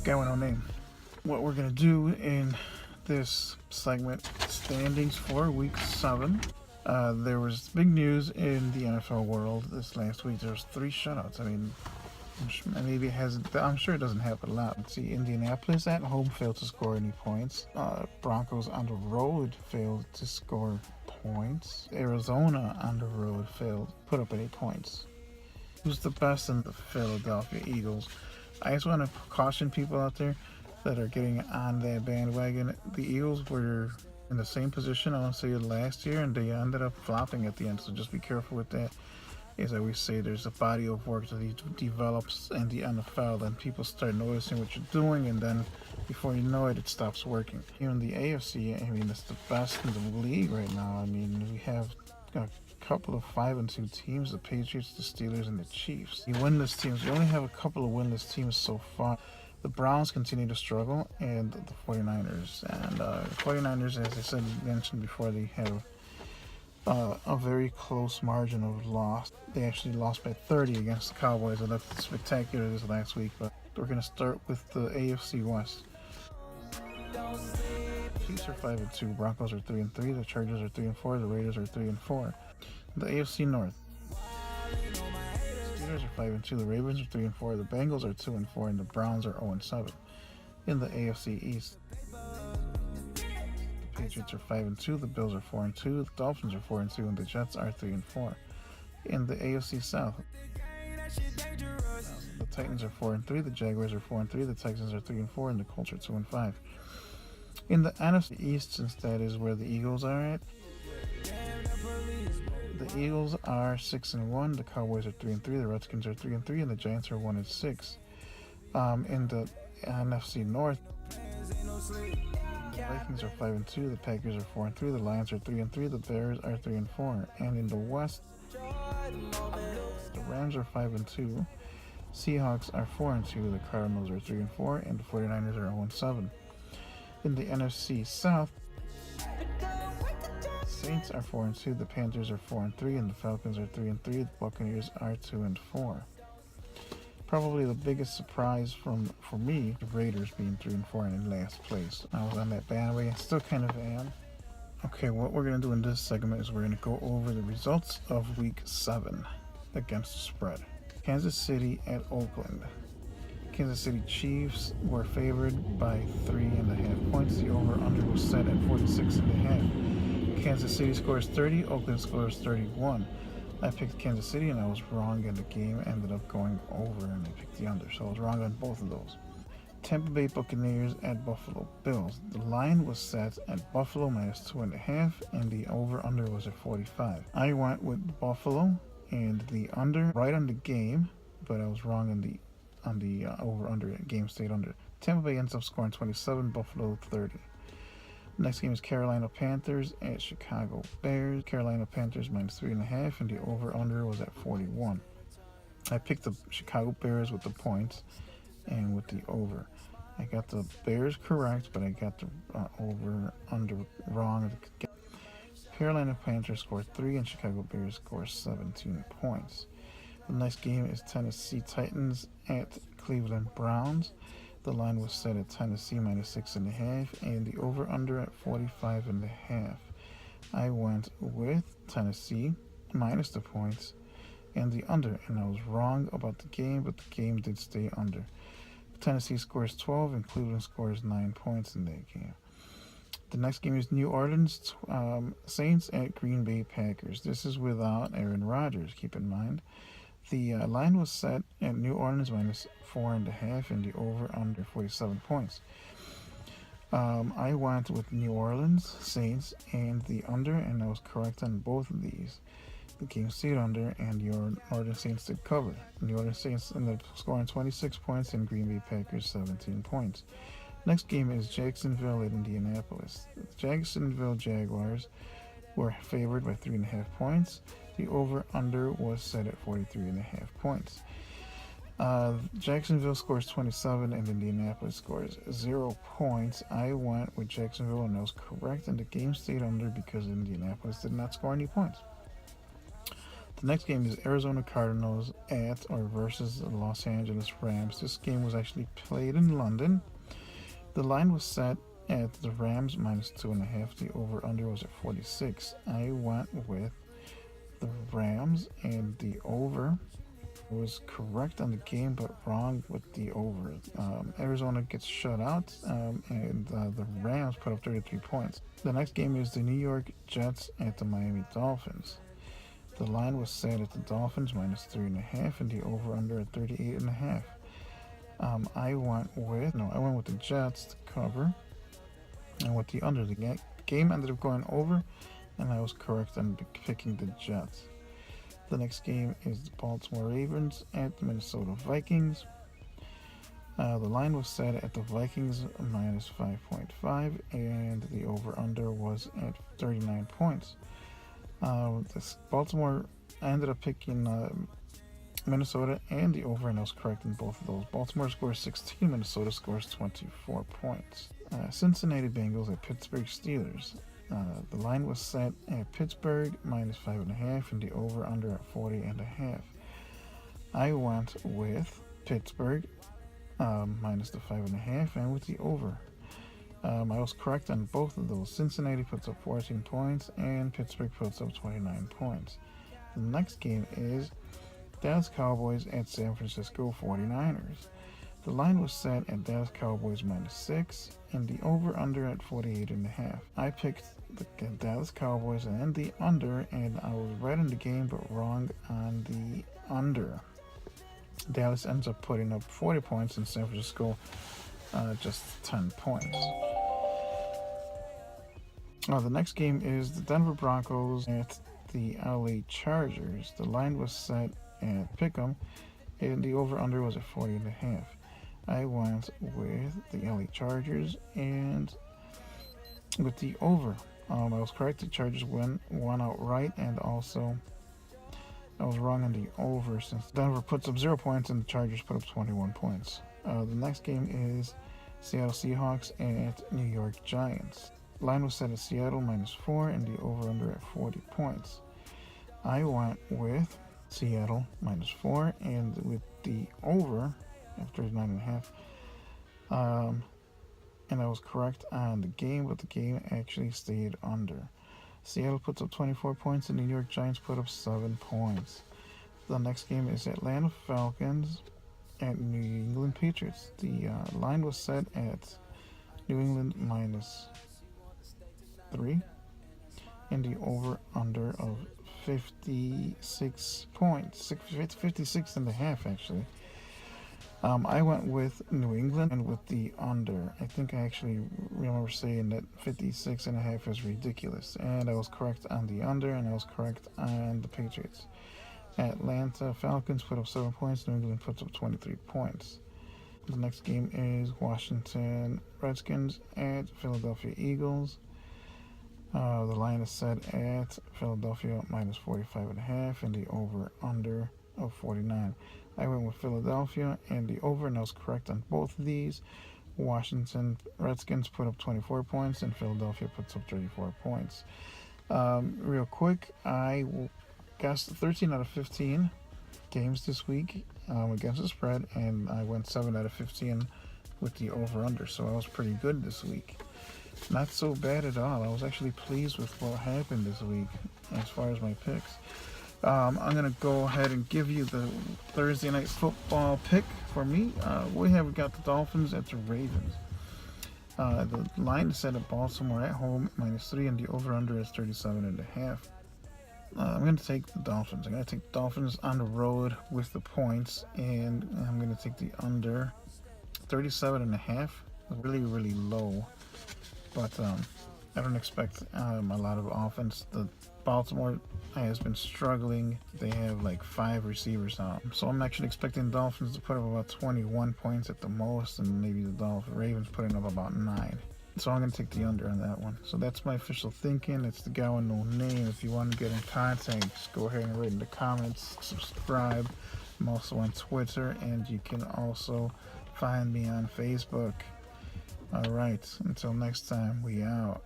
GWNN. What we're going to do in this segment, standings for week 7. There was big news in the NFL world this last week. There was 3 shutouts. I mean, maybe it hasn't. I'm sure it doesn't happen a lot. See, Indianapolis at home failed to score any points. Broncos on the road failed to score points. Arizona on the road failed to put up any points. Who's the best in the Philadelphia Eagles? I just want to caution people out there that are getting on that bandwagon. The Eagles were in the same position, I want to say, last year, and they ended up flopping at the end. So just be careful with that. As I always say, there's a body of work that develops in the NFL, then people start noticing what you're doing, and then before you know it, it stops working. Even the AFC, I mean, it's the best in the league right now. I mean, we have a couple of 5-2 teams: the Patriots, the Steelers, and the Chiefs. The winless teams, we only have a couple of winless teams so far. The Browns continue to struggle, and the 49ers. And the 49ers, as I mentioned before, they have a very close margin of loss. They actually lost by 30 against the Cowboys. It looked spectacular this last week, but we're going to start with the AFC West. Chiefs are 5-2, Broncos are 3-3, the Chargers are 3-4, the Raiders are 3-4. The AFC North. Steelers are 5-2, the Ravens are 3-4, the Bengals are 2-4, and the Browns are 0-7. In the AFC East, the Patriots are 5-2, the Bills are 4-2, the Dolphins are 4-2, and the Jets are 3-4. In the AFC South, the Titans are 4-3, the Jaguars are 4-3, the Texans are 3-4, and the Colts are 2-5. In the NFC East, since that is where the Eagles are at, the Eagles are 6-1, the Cowboys are 3-3, the Redskins are 3-3, and the Giants are 1-6. In the NFC North, the Vikings are 5-2, the Packers are 4-3, the Lions are 3-3, the Bears are 3-4. And in the West, the Rams are 5-2, Seahawks are 4-2, the Cardinals are 3-4, and the 49ers are 0-7. In the NFC South, Saints are 4-2, the Panthers are 4-3, and the Falcons are 3-3. The Buccaneers are 2-4. Probably the biggest surprise for me, the Raiders being 3-4 and in last place. I was on that bandwagon, still kind of am. Okay, what we're going to do in this segment is we're going to go over the results of Week 7 against the spread. Kansas City at Oakland. Kansas City Chiefs were favored by 3.5 points. The over-under was set at 46.5. Kansas City scores 30, Oakland scores 31. I picked Kansas City and I was wrong, and the game ended up going over, and I picked the under, so I was wrong on both of those. Tampa Bay Buccaneers at Buffalo Bills. The line was set at Buffalo minus 2.5, and the over-under was at 45. I went with Buffalo and the under right on the game, but I was wrong on the over-under. Game stayed under. Tampa Bay ends up scoring 27, Buffalo 30. Next game is Carolina Panthers at Chicago Bears. Carolina Panthers minus 3.5, and the over-under was at 41. I picked the Chicago Bears with the points and with the over. I got the Bears correct, but I got the over-under wrong. Carolina Panthers scored 3, and Chicago Bears scored 17 points. The next game is Tennessee Titans at Cleveland Browns. The line was set at Tennessee minus 6.5, and the over-under at 45.5. I went with Tennessee minus the points and the under, and I was wrong about the game, but the game did stay under. Tennessee scores 12, and Cleveland scores 9 points in that game. The next game is New Orleans Saints at Green Bay Packers. This is without Aaron Rodgers, keep in mind. The line was set at New Orleans minus 4.5, and the over-under 47 points. I went with New Orleans Saints and the under, and I was correct on both of these. The game stayed under, and New Orleans Saints did cover. New Orleans Saints ended up scoring 26 points, and Green Bay Packers 17 points. Next game is Jacksonville at Indianapolis. The Jacksonville Jaguars were favored by 3.5 points. The over-under was set at 43.5 points. Jacksonville scores 27, and Indianapolis scores 0 points. I went with Jacksonville, and I was correct, and the game stayed under because Indianapolis did not score any points. The next game is Arizona Cardinals at or versus the Los Angeles Rams. This game was actually played in London. The line was set at the Rams -2.5. The over-under was at 46. I went with the Rams, and the over was correct on the game, but wrong with the over. Arizona gets shut out, and the Rams put up 33 points. The next game is the New York Jets at the Miami Dolphins. The line was set at the Dolphins -3.5, and the over/under at 38.5. I went with the Jets to cover, and with the under. The game ended up going over, and I was correct on picking the Jets. The next game is the Baltimore Ravens at the Minnesota Vikings. The line was set at the Vikings -5.5, and the over/under was at 39 points. Baltimore, I ended up picking Minnesota and the over, and I was correct in both of those. Baltimore scores 16, Minnesota scores 24 points. Cincinnati Bengals at Pittsburgh Steelers. The line was set at Pittsburgh -5.5, and the over/under at 40.5. I went with Pittsburgh minus the 5.5 and with the over. I was correct on both of those. Cincinnati puts up 14 points and Pittsburgh puts up 29 points. The next game is Dallas Cowboys at San Francisco 49ers. The line was set at Dallas Cowboys -6 and the over/under at 48.5. I picked the Dallas Cowboys and the under, and I was right in the game but wrong on the under. Dallas ends up putting up 40 points and San Francisco just 10 points. The next game is the Denver Broncos at the LA Chargers. The line was set at Pick'em, and the over/under was at 40.5. I went with the LA Chargers and with the over. I was correct. The Chargers won outright, and also I was wrong on the over since Denver puts up 0 points and the Chargers put up 21 points. The next game is Seattle Seahawks at New York Giants. Line was set at Seattle -4 and the over/under at 40 points. I went with Seattle -4 and with the over at 39.5. And I was correct on the game, but the game actually stayed under. Seattle puts up 24 points and the New York Giants put up 7 points. The next game is Atlanta Falcons at New England Patriots. The line was set at New England -3 and the over/under of 56 points, 56.5 actually. I went with New England and with the under. I think I actually remember saying that 56.5 is ridiculous, and I was correct on the under, and I was correct on the Patriots. Atlanta Falcons put up 7 points. New England puts up 23 points. The next game is Washington Redskins at Philadelphia Eagles. The line is set at Philadelphia -45.5 and the over/under of 49. I went with Philadelphia and the over, and I was correct on both of these. Washington Redskins put up 24 points and Philadelphia puts up 34 points. Real quick, I guessed 13 out of 15 games this week against the spread, and I went 7 out of 15 with the over/under, so I was pretty good this week. Not so bad at all. I was actually pleased with what happened this week as far as my picks. I'm going to go ahead and give you the Thursday night football pick for me. We have got the Dolphins at the Ravens. The line is set at Baltimore at home -3 and the over/under is 37.5. I'm going to take the Dolphins. I'm going to take the Dolphins on the road with the points, and I'm going to take the under 37.5. Really, really low. But I don't expect a lot of offense. The Baltimore has been struggling. They have like 5 receivers on. So I'm actually expecting the Dolphins to put up about 21 points at the most, and maybe the Ravens putting up about 9. So I'm going to take the under on that one. So that's my official thinking. It's the guy with no name. If you want to get in contact, just go ahead and write in the comments, subscribe. I'm also on Twitter, and you can also find me on Facebook. All right, until next time, we out.